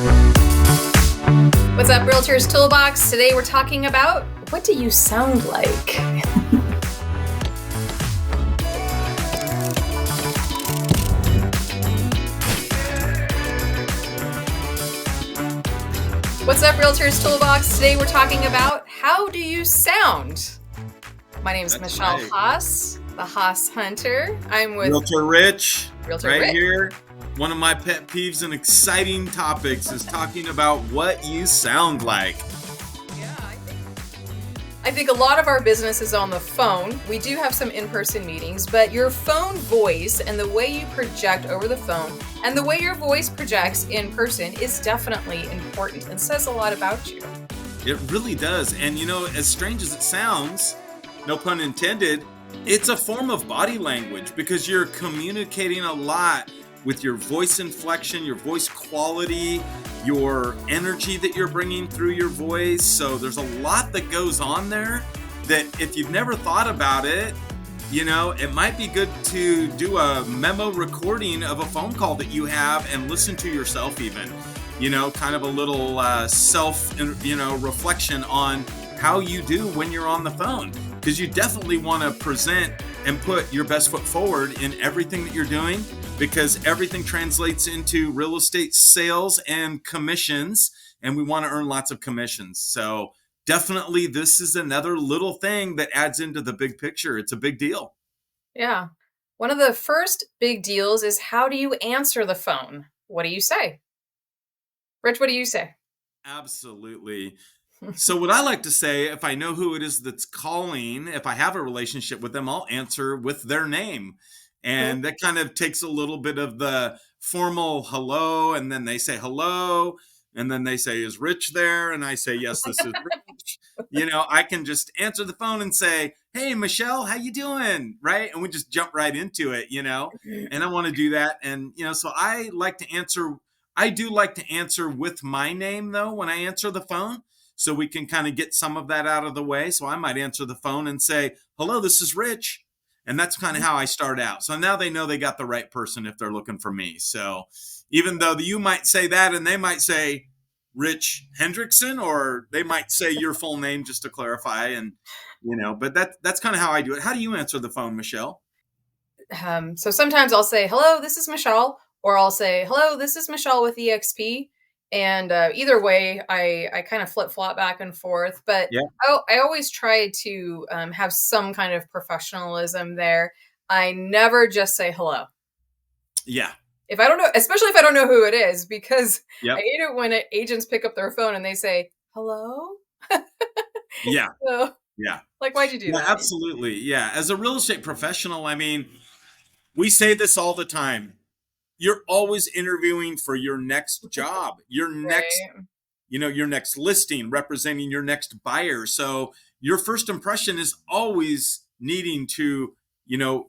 What's up, Realtors Toolbox? Today we're talking about what do you sound like? What's up, Realtors Toolbox? Today we're talking about how do you sound? My name is Michelle Haas, the Haas Hunter. I'm with Realtor Rich, Realtor right Rich. here. One of my pet peeves and exciting topics is talking about what you sound like. Yeah, I think a lot of our business is on the phone. We do have some in-person meetings, but your phone voice and the way you project over the phone and the way your voice projects in person is definitely important and says a lot about you. It really does. And you know, as strange as it sounds, no pun intended, it's a form of body language because you're communicating a lot with your voice inflection, your voice quality, your energy that you're bringing through your voice. So there's a lot that goes on there that if you've never thought about it, you know, it might be good to do a memo recording of a phone call that you have and listen to yourself even, you know, kind of a little self, reflection on how you do when you're on the phone. Because you definitely want to present and put your best foot forward in everything that you're doing, because everything translates into real estate sales and commissions, and we want to earn lots of commissions. So definitely this is another little thing that adds into the big picture. It's a big deal. Yeah. One of the first big deals is how do you answer the phone? What do you say? Rich, what do you say? Absolutely. So what I like to say, if I know who it is that's calling, if I have a relationship with them, I'll answer with their name. And that kind of takes a little bit of the formal hello, and then they say hello, and then they say, is Rich there? And I say, yes, this is Rich. You know, I can just answer the phone and say, hey, Michelle, how you doing? Right? And we just jump right into it, you know, and I want to do that. And, you know, so I do like to answer with my name, though, when I answer the phone. So we can kind of get some of that out of the way. So I might answer the phone and say, hello, this is Rich. And that's kind of how I start out. So now they know they got the right person if they're looking for me. So even though you might say that and they might say Rich Hendrickson, or they might say your full name just to clarify. And, you know, but that's kind of how I do it. How do you answer the phone, Michelle? So sometimes I'll say, hello, this is Michelle, or I'll say, hello, this is Michelle with EXP. And either way, I kind of flip-flop back and forth. But Yeah. I always try to have some kind of professionalism there. I never just say hello. Yeah. If I don't know, especially if I don't know who it is, because Yep. I hate it when agents pick up their phone and they say, hello? Yeah. So, Yeah. like, why'd you do Yeah, that? absolutely. Yeah. As a real estate professional, I mean, we say this all the time. You're always interviewing for your next job, your next, Right. your next listing, representing your next buyer. So your first impression is always needing to,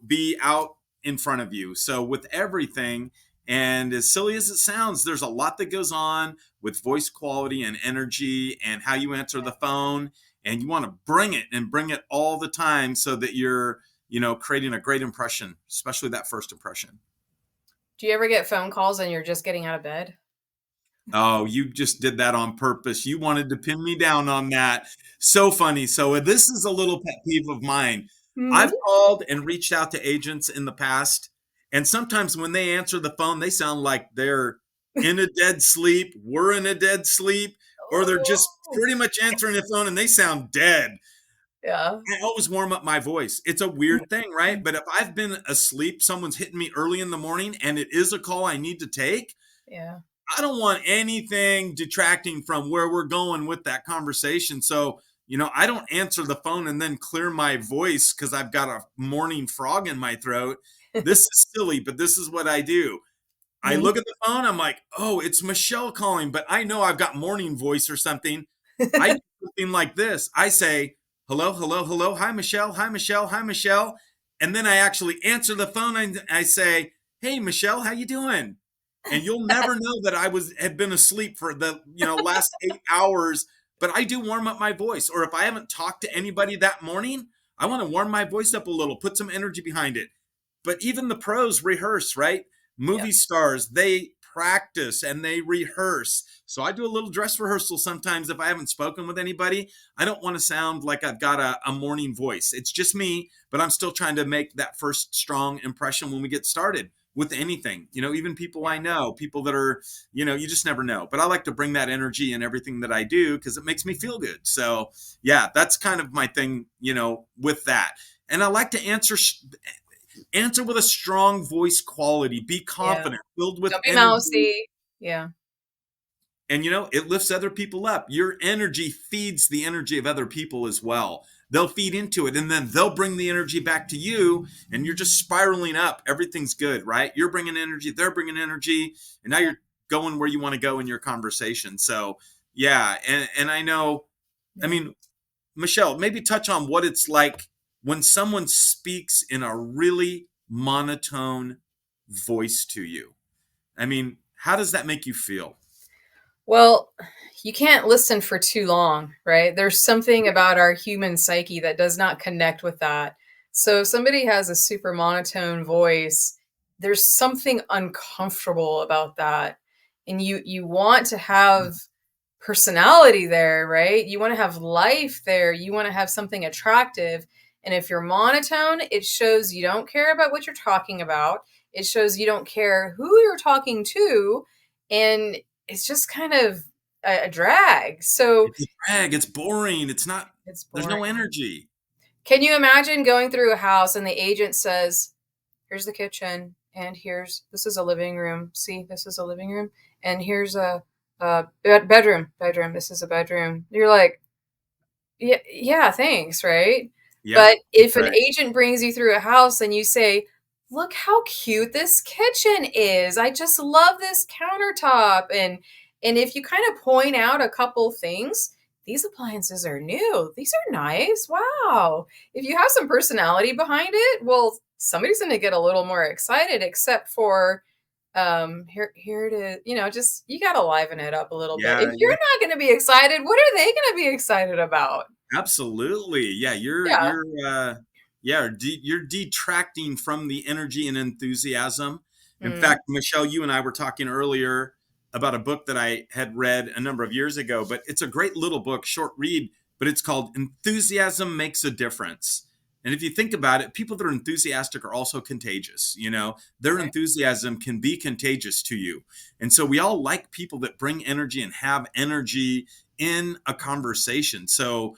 be out in front of you. So with everything, and as silly as it sounds, there's a lot that goes on with voice quality and energy and how you answer the phone. And you want to bring it all the time so that you're, creating a great impression, especially that first impression. Do you ever get phone calls and you're just getting out of bed? Oh, you just did that on purpose. You wanted to pin me down on that. So funny. So this is a little pet peeve of mine. I've Mhm. called and reached out to agents in the past, and sometimes when they answer the phone, they sound like they're in a dead sleep, we're in a dead sleep, or they're just Oh. pretty much answering the phone and they sound dead. Yeah. I always warm up my voice. It's a weird thing, right? But if I've been asleep, someone's hitting me early in the morning and it is a call I need to take, Yeah. I don't want anything detracting from where we're going with that conversation. So, I don't answer the phone and then clear my voice because I've got a morning frog in my throat. This is silly, but this is what I do. I Mhm. look at the phone, I'm like, oh, it's Michelle calling, but I know I've got morning voice or something. I do something like this. I say, hello, hello, hello. Hi, Michelle. Hi, Michelle. Hi, Michelle. And then I actually answer the phone and I say, hey, Michelle, how you doing? And you'll never know that had been asleep for the, last 8 hours, but I do warm up my voice. Or if I haven't talked to anybody that morning, I want to warm my voice up a little, put some energy behind it. But even the pros rehearse, right? Yeah. Movie stars, they practice and they rehearse. So I do a little dress rehearsal sometimes if I haven't spoken with anybody. I don't want to sound like I've got a morning voice. It's just me, but I'm still trying to make that first strong impression when we get started with anything. Even people I Yeah. know, people that are, you just never know. But I like to bring that energy in everything that I do because it makes me feel good. So yeah, that's kind of my thing, with that. And I like to answer with a strong voice quality, be Yeah. confident, filled with Don't be energy, mousy. Yeah. and it lifts other people up. Your energy feeds the energy of other people as well. They'll feed into it and then they'll bring the energy back to you, and you're just spiraling up. Everything's good, right? You're bringing energy, they're bringing energy, and now Yeah. you're going where you want to go in your conversation. So yeah, and I know, I Yeah. mean, Michelle, maybe touch on what it's like when someone speaks in a really monotone voice to you. I mean, how does that make you feel? Well, you can't listen for too long, right? There's something about our human psyche that does not connect with that. So if somebody has a super monotone voice, there's something uncomfortable about that. And you want to have personality there, right? You want to have life there. You want to have something attractive. And if you're monotone, it shows you don't care about what you're talking about. It shows you don't care who you're talking to. And it's just kind of a drag. So It's a drag. It's boring. it's There's boring. no energy. Can you imagine going through a house and the agent says, here's the kitchen, and this is a living room. See, this is a living room, and here's a bedroom. Bedroom. This is a bedroom. You're like, yeah, yeah, thanks, right? Yep. But if an Right. agent brings you through a house and you say, "Look how cute this kitchen is. I just love this countertop." And if you kind of point out a couple things, these appliances are new. These are nice. Wow. If you have some personality behind it, well, somebody's going to get a little more excited except for here it is, just you got to liven it up a little bit. If Yeah. you're not going to be excited, what are they going to be excited about? Absolutely. Yeah, Yeah. you're detracting from the energy and enthusiasm. In Mhm. fact, Michelle, you and I were talking earlier about a book that I had read a number of years ago, but it's a great little book, short read, but it's called Enthusiasm Makes a Difference. And if you think about it, people that are enthusiastic are also contagious, Their Right. enthusiasm can be contagious to you. And so we all like people that bring energy and have energy in a conversation. So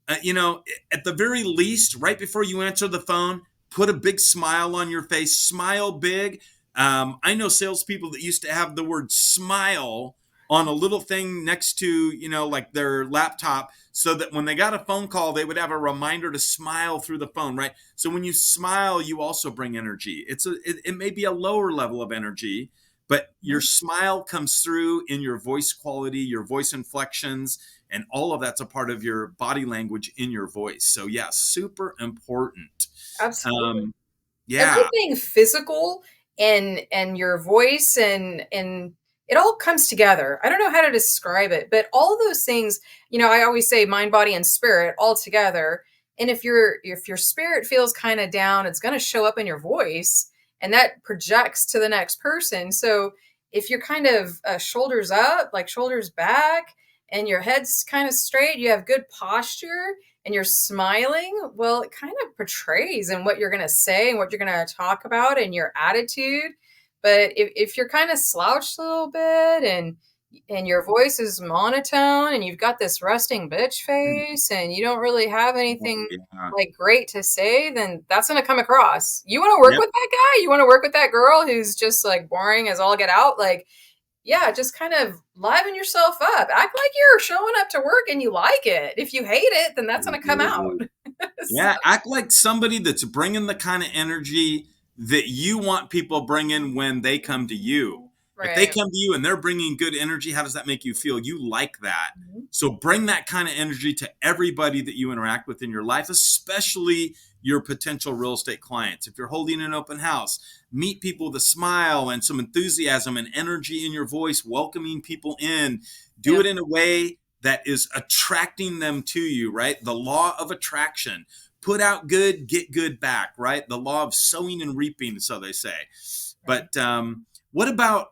at the very least, right before you answer the phone, put a big smile on your face, smile big. I know salespeople that used to have the word smile on a little thing next to, like their laptop, so that when they got a phone call, they would have a reminder to smile through the phone, right? So when you smile, you also bring energy. It may be a lower level of energy, but your Mhm. smile comes through in your voice quality, your voice inflections, and all of that's a part of your body language in your voice. So yeah, super important. Absolutely. um yeah. Everything physical and your voice and it all comes together. I don't know how to describe it, but all those things, I always say mind, body, and spirit all together. And if your spirit feels kind of down, it's going to show up in your voice, and that projects to the next person. So if you're kind of shoulders up, like shoulders back, and your head's kind of straight, you have good posture, and you're smiling, well, it kind of portrays in what you're going to say and what you're going to talk about and your attitude. But if you're kind of slouched a little bit and your voice is monotone and you've got this resting bitch face and you don't really have Oh, anything yeah. like great to say, then that's going to come across. You want to work Yep. with that guy? You want to work with that girl who's just like boring as all get out? Like, yeah, just kind of liven yourself up. Act like you're showing up to work and you like it. If you hate it, then that's going to come out. Absolutely. So, Yeah, act like somebody that's bringing the kind of energy that you want people bringing when they come to you. If they right. come to you and they're bringing good energy, how does that make you feel? You like that. Mhm. So bring that kind of energy to everybody that you interact with in your life, especially your potential real estate clients. If you're holding an open house, meet people with a smile and some enthusiasm and energy in your voice, welcoming people in. Do Yeah, it in a way that is attracting them to you, right? The law of attraction. Put out good, get good back, right? The law of sowing and reaping, so they say. right. But what about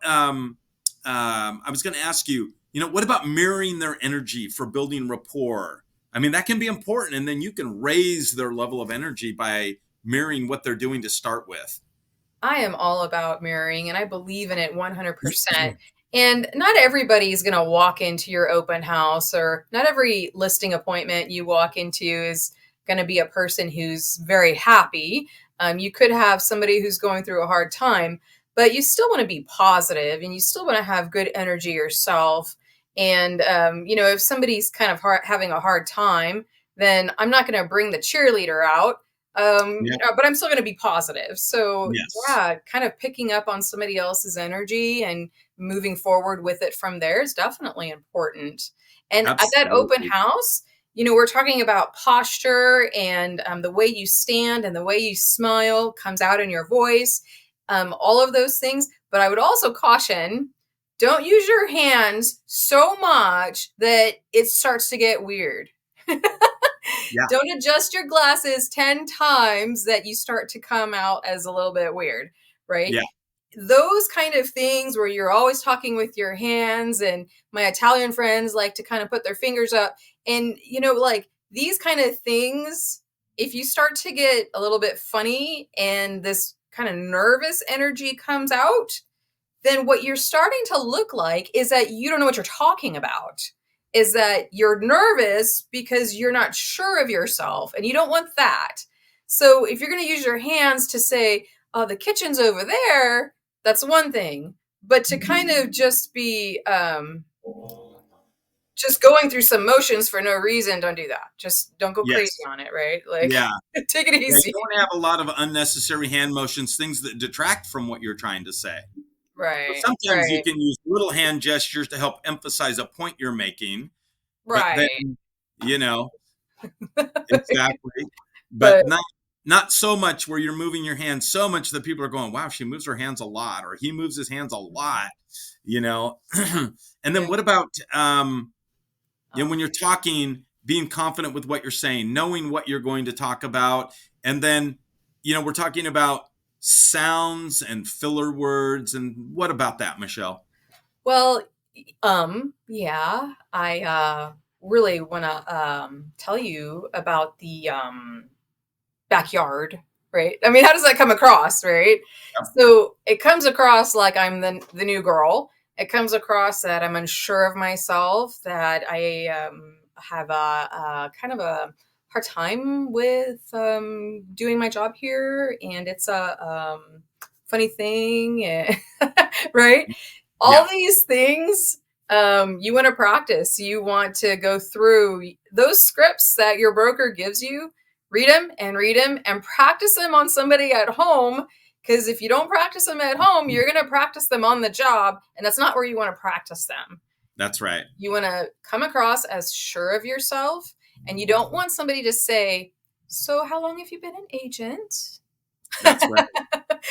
I was going to ask you, what about mirroring their energy for building rapport? I mean, that can be important. And then you can raise their level of energy by mirroring what they're doing to start with. I am all about mirroring and I believe in it 100%. And not everybody is going to walk into your open house, or not every listing appointment you walk into is going to be a person who's very happy. You could have somebody who's going through a hard time, but you still want to be positive and you still want to have good energy yourself. And, if somebody's kind of having a hard time, then I'm not going to bring the cheerleader out, Yeah. but I'm still going to be positive. So Yes. yeah, kind of picking up on somebody else's energy and moving forward with it from there is definitely important. And at that open Absolutely. house, we're talking about posture and the way you stand and the way you smile comes out in your voice, all of those things. But I would also caution, don't use your hands so much that it starts to get weird. Yeah. Don't adjust your glasses 10 times that you start to come out as a little bit weird, right? Yeah. Those kind of things where you're always talking with your hands, and my Italian friends like to kind of put their fingers up, and like these kind of things, if you start to get a little bit funny and this kind of nervous energy comes out, then what you're starting to look like is that you don't know what you're talking about. Is that you're nervous because you're not sure of yourself, and you don't want that. So if you're going to use your hands to say, "Oh, the kitchen's over there," that's one thing. But to kind of just be just going through some motions for no reason, don't do that. Just don't go crazy Yes. on it, right? Like, Yeah. take it Yeah. You easy. don't want to have a lot of unnecessary hand motions, things that detract from what you're trying to say. So Right, sometimes you right, can use little hand gestures to help emphasize a point you're making, but then, right. you know, exactly. But But not so much where you're moving your hands so much that people are going, "Wow, she moves her hands a lot," or "He moves his hands a lot," you know. And then yeah. what about Oh. when you're talking, being confident with what you're saying, knowing what you're going to talk about, and then we're talking about sounds and filler words, and what about that, Michelle? Well, yeah, I really want to tell you about the backyard, right? I mean, how does that come across, right? Yep. So it comes across like I'm the new girl. It comes across that I'm unsure of myself, that I have a kind of a hard time with doing my job here, and it's a funny thing, right? All Yeah, these things, you want to practice. You want to go through those scripts that your broker gives you, read them and practice them on somebody at home. Because if you don't practice them at home, you're going to practice them on the job, and that's not where you want to practice them. that's right. You want to come across as sure of yourself, and you don't want somebody to say, "So, how long have you been an agent?" That's right.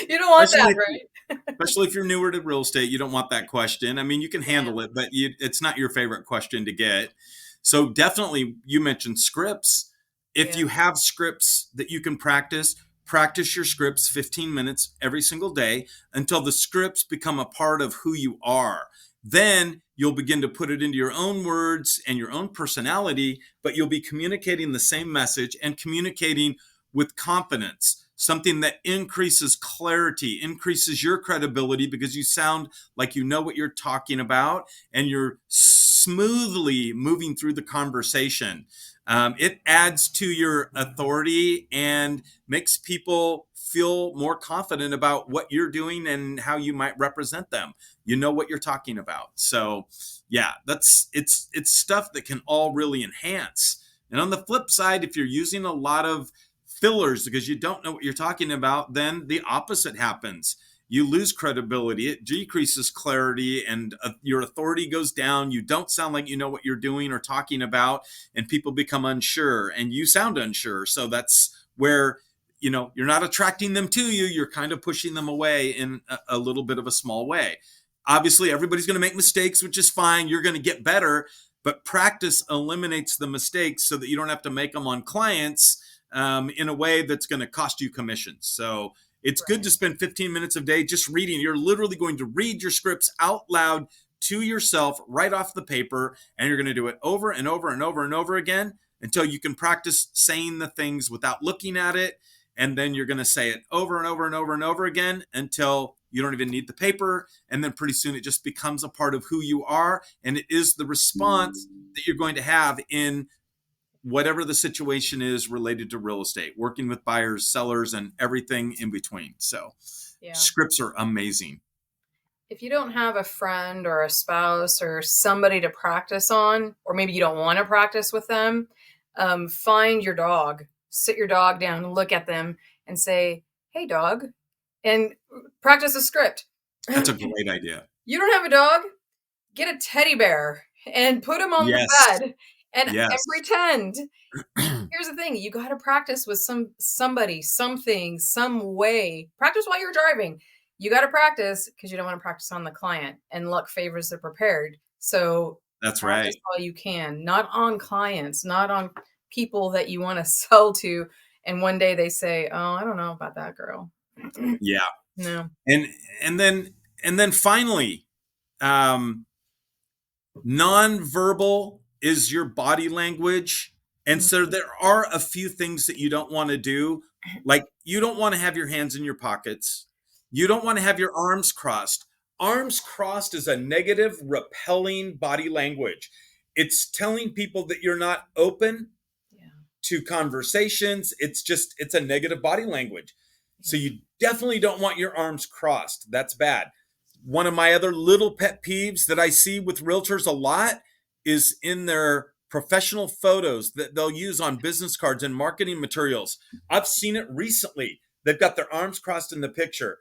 You don't want that, Especially if, right? especially if you're newer to real estate, you don't want that question. I mean, you can Yeah, handle it, but it's not your favorite question to get. So definitely, you mentioned scripts. If yeah. you have scripts that you can practice your scripts 15 minutes every single day until the scripts become a part of who you are. Then you'll begin to put it into your own words and your own personality, but you'll be communicating the same message and communicating with confidence, something that increases clarity, increases your credibility because you sound like you know what you're talking about and you're smoothly moving through the conversation. It adds to your authority and makes people feel more confident about what you're doing and how you might represent them. You know what you're talking about. So, yeah, it's stuff that can all really enhance. And on the flip side, if you're using a lot of fillers because you don't know what you're talking about, then the opposite happens. You lose credibility, it decreases clarity, and your authority goes down. You don't sound like you know what you're doing or talking about, and people become unsure, and you sound unsure. So that's where you're not attracting them to you. You're kind of pushing them away in a little bit of a small way. Obviously, everybody's going to make mistakes, which is fine. You're going to get better, but practice eliminates the mistakes so that you don't have to make them on clients in a way that's going to cost you commissions. So It's good to spend 15 minutes a day just reading. You're literally going to read your scripts out loud to yourself right off the paper, and you're going to do it over and over and over and over again until you can practice saying the things without looking at it. And then you're going to say it over and over and over and over again until you don't even need the paper. And then pretty soon it just becomes a part of who you are. And it is the response that you're going to have in whatever the situation is related to real estate, working with buyers, sellers, and everything in between. So scripts are amazing. If you don't have a friend or a spouse or somebody to practice on, or maybe you don't want to practice with them, find your dog, sit your dog down, look at them and say, "Hey dog," and practice a script. That's a great idea. You don't have a dog? Get a teddy bear and put him on the bed and pretend. Here's the thing. You got to practice with somebody, something, some way. Practice while you're driving. You got to practice because you don't want to practice on the client, and luck favors the prepared. So that's practice right. all you can, not on clients, not on people that you want to sell to. And one day they say, "Oh, I don't know about that girl." Yeah. No. And then finally, nonverbal is your body language. And so there are a few things that you don't want to do. Like, you don't want to have your hands in your pockets. You don't want to have your arms crossed. Arms crossed is a negative, repelling body language. It's telling people that you're not open to conversations. It's a negative body language. So you definitely don't want your arms crossed. That's bad. One of my other little pet peeves that I see with realtors a lot is in their professional photos that they'll use on business cards and marketing materials. I've seen it recently. They've got their arms crossed in the picture.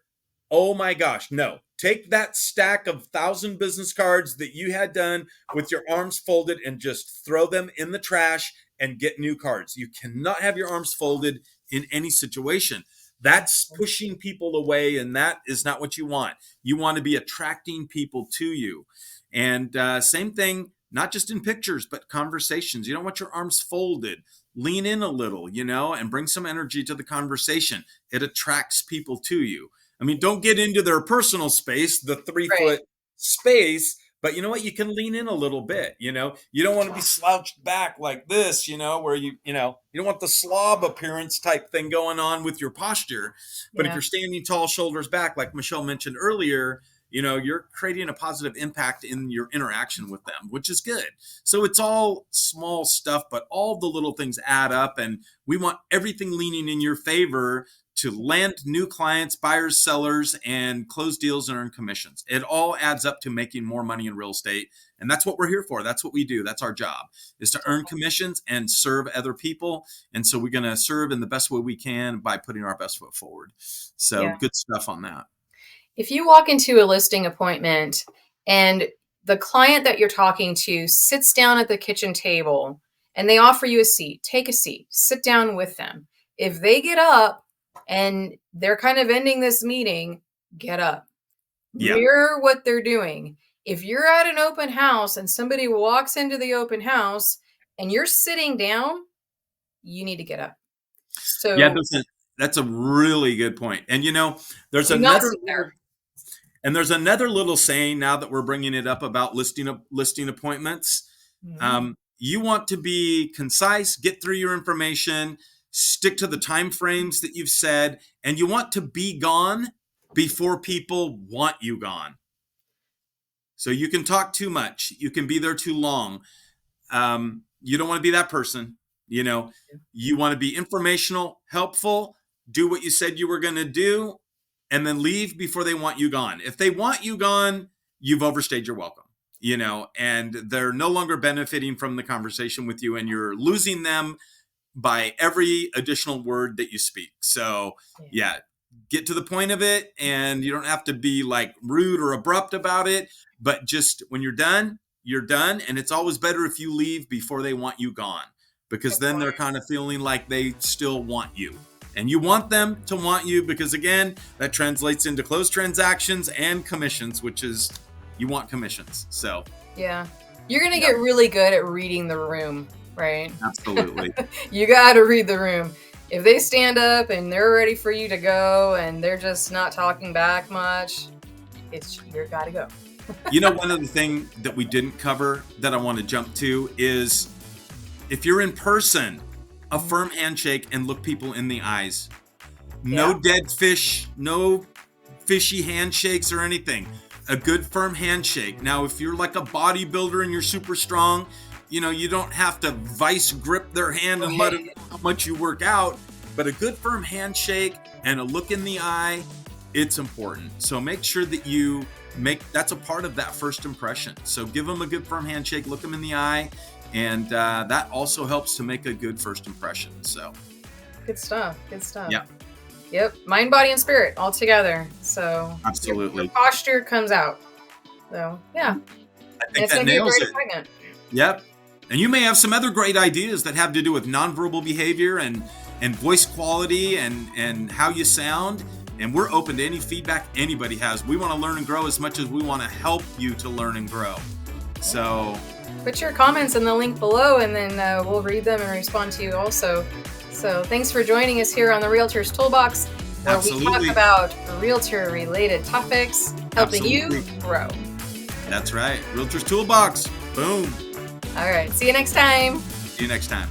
Oh my gosh, no. Take that stack of 1,000 business cards that you had done with your arms folded and just throw them in the trash and get new cards. You cannot have your arms folded in any situation. That's pushing people away, and that is not what you want. You want to be attracting people to you. And same thing, not just in pictures, but conversations. You don't want your arms folded. Lean in a little, and bring some energy to the conversation. It attracts people to you. I mean, don't get into their personal space, the 3-foot space, but you know what? You can lean in a little bit, You don't want to be slouched back like this, where you don't want the slob appearance type thing going on with your posture. But if you're standing tall, shoulders back, like Michelle mentioned earlier, you're creating a positive impact in your interaction with them, which is good. So it's all small stuff, but all the little things add up, and we want everything leaning in your favor to land new clients, buyers, sellers, and close deals and earn commissions. It all adds up to making more money in real estate. And that's what we're here for. That's what we do. That's our job, is to earn commissions and serve other people. And so we're going to serve in the best way we can by putting our best foot forward. So good stuff on that. If you walk into a listing appointment and the client that you're talking to sits down at the kitchen table and they offer you a seat, take a seat, sit down with them. If they get up and they're kind of ending this meeting, get up. Mirror what they're doing. If you're at an open house and somebody walks into the open house and you're sitting down, you need to get up. So that's a really good point. And there's another little saying now that we're bringing it up about listing appointments. Mm-hmm. You want to be concise, get through your information, stick to the time frames that you've said, and you want to be gone before people want you gone. So you can talk too much. You can be there too long. You don't want to be that person. You want to be informational, helpful, do what you said you were going to do, and then leave before they want you gone. If they want you gone, you've overstayed your welcome, and they're no longer benefiting from the conversation with you, and you're losing them by every additional word that you speak. So get to the point of it, and you don't have to be like rude or abrupt about it, but just when you're done, you're done. And it's always better if you leave before they want you gone, because then they're kind of feeling like they still want you. And you want them to want you, because again, that translates into closed transactions and commissions, which is, you want commissions. So you're going to get really good at reading the room, right? Absolutely. You got to read the room. If they stand up and they're ready for you to go and they're just not talking back much, it's you gotta go. One of the things that we didn't cover that I want to jump to is if you're in person, a firm handshake and look people in the eyes. No dead fish, no fishy handshakes or anything. A good firm handshake. Now, if you're like a bodybuilder and you're super strong, you don't have to vice grip their hand and let them know how much you work out. But a good firm handshake and a look in the eye, it's important. So make sure that that's a part of that first impression. So give them a good firm handshake, look them in the eye, and that also helps to make a good first impression. So good stuff. Good stuff. Yeah. Yep. Mind, body, and spirit all together. So Absolutely. your posture comes out. So yeah. I think that nails it. Segment. Yep. And you may have some other great ideas that have to do with nonverbal behavior and voice quality and how you sound. And we're open to any feedback anybody has. We want to learn and grow as much as we want to help you to learn and grow. So put your comments in the link below, and then we'll read them and respond to you also. So thanks for joining us here on the Realtors Toolbox, where we talk about realtor-related topics, helping you grow. That's right. Realtors Toolbox. Boom. All right. See you next time. See you next time.